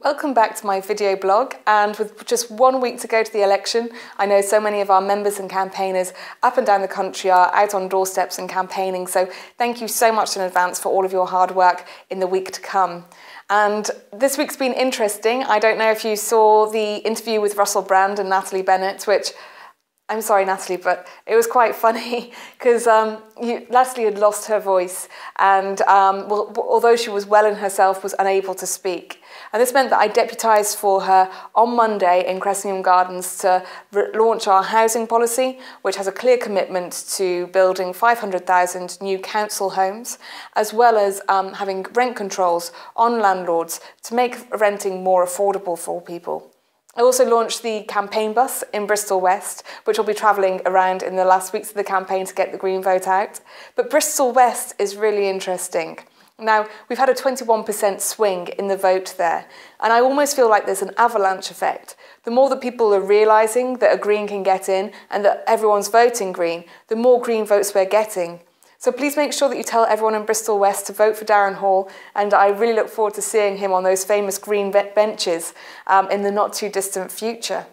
Welcome back to my video blog, and with just 1 week to go to the election, I know so many of our members and campaigners up and down the country are out on doorsteps and campaigning, so thank you so much in advance for all of your hard work in the week to come. And this week's been interesting. I don't know if you saw the interview with Russell Brand and Natalie Bennett, which, I'm sorry Natalie, but it was quite funny because Natalie had lost her voice and although she was well in herself, was unable to speak. And this meant that I deputised for her on Monday in Cressingham Gardens to launch our housing policy, which has a clear commitment to building 500,000 new council homes, as well as having rent controls on landlords to make renting more affordable for people. I also launched the campaign bus in Bristol West, which will be travelling around in the last weeks of the campaign to get the Green vote out. But Bristol West is really interesting. Now, we've had a 21% swing in the vote there, and I almost feel like there's an avalanche effect. The more that people are realising that a Green can get in and that everyone's voting Green, the more Green votes we're getting. So please make sure that you tell everyone in Bristol West to vote for Darren Hall, and I really look forward to seeing him on those famous Green benches in the not too distant future.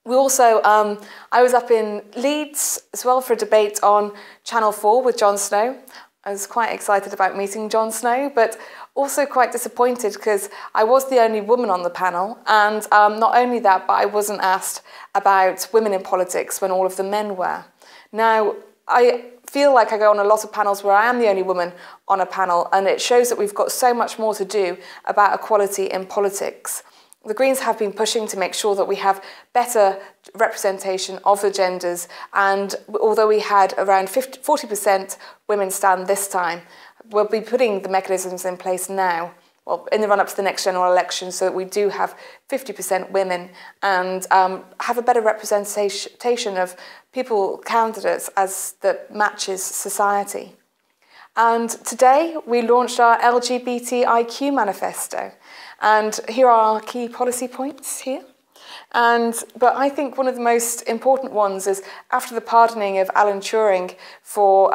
We also, I was up in Leeds as well for a debate on Channel 4 with Jon Snow. I was quite excited about meeting Jon Snow, but also quite disappointed because I was the only woman on the panel, and not only that, but I wasn't asked about women in politics when all of the men were. Now, I feel like I go on a lot of panels where I am the only woman on a panel, and it shows that we've got so much more to do about equality in politics. The Greens have been pushing to make sure that we have better representation of the genders, and although we had around 40% women stand this time, we'll be putting the mechanisms in place now, well, in the run-up to the next general election, so that we do have 50% women and have a better representation of people, candidates, as that matches society. And today we launched our LGBTIQ manifesto. And here are our key policy points here. But I think one of the most important ones is after the pardoning of Alan Turing for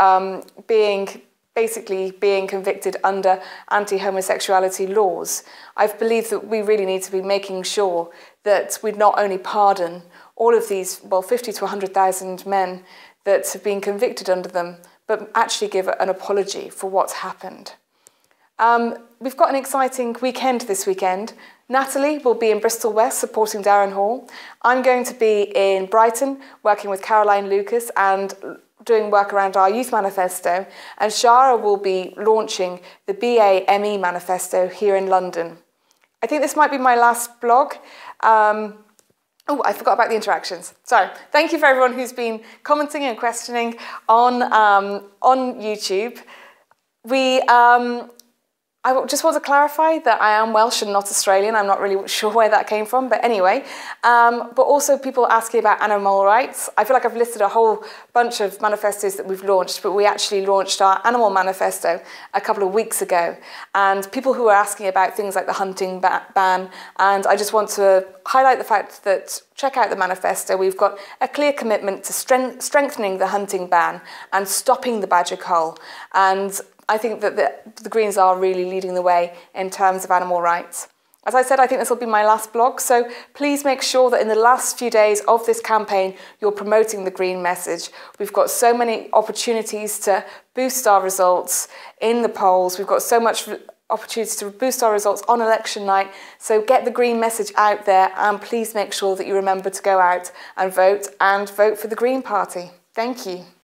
basically being convicted under anti-homosexuality laws, I believe that we really need to be making sure that we not only pardon all of these, well, 50 to 100,000 men that have been convicted under them, but actually give an apology for what's happened. We've got an exciting weekend this weekend. Natalie will be in Bristol West supporting Darren Hall. I'm going to be in Brighton working with Caroline Lucas and doing work around our youth manifesto, and Shara will be launching the BAME manifesto here in London. I think this might be my last blog. Oh, I forgot about the interactions. Sorry. Thank you for everyone who's been commenting and questioning on YouTube. I just want to clarify that I am Welsh and not Australian. I'm not really sure where that came from, but anyway. But also people asking about animal rights. I feel like I've listed a whole bunch of manifestos that we've launched, but we actually launched our animal manifesto a couple of weeks ago. And people who are asking about things like the hunting ban, and I just want to highlight the fact that check out the manifesto. We've got a clear commitment to strengthening the hunting ban and stopping the badger cull. And I think that the Greens are really leading the way in terms of animal rights. As I said, I think this will be my last blog, so please make sure that in the last few days of this campaign, you're promoting the Green message. We've got so many opportunities to boost our results in the polls. We've got so much opportunities to boost our results on election night, so get the Green message out there, and please make sure that you remember to go out and vote for the Green Party. Thank you.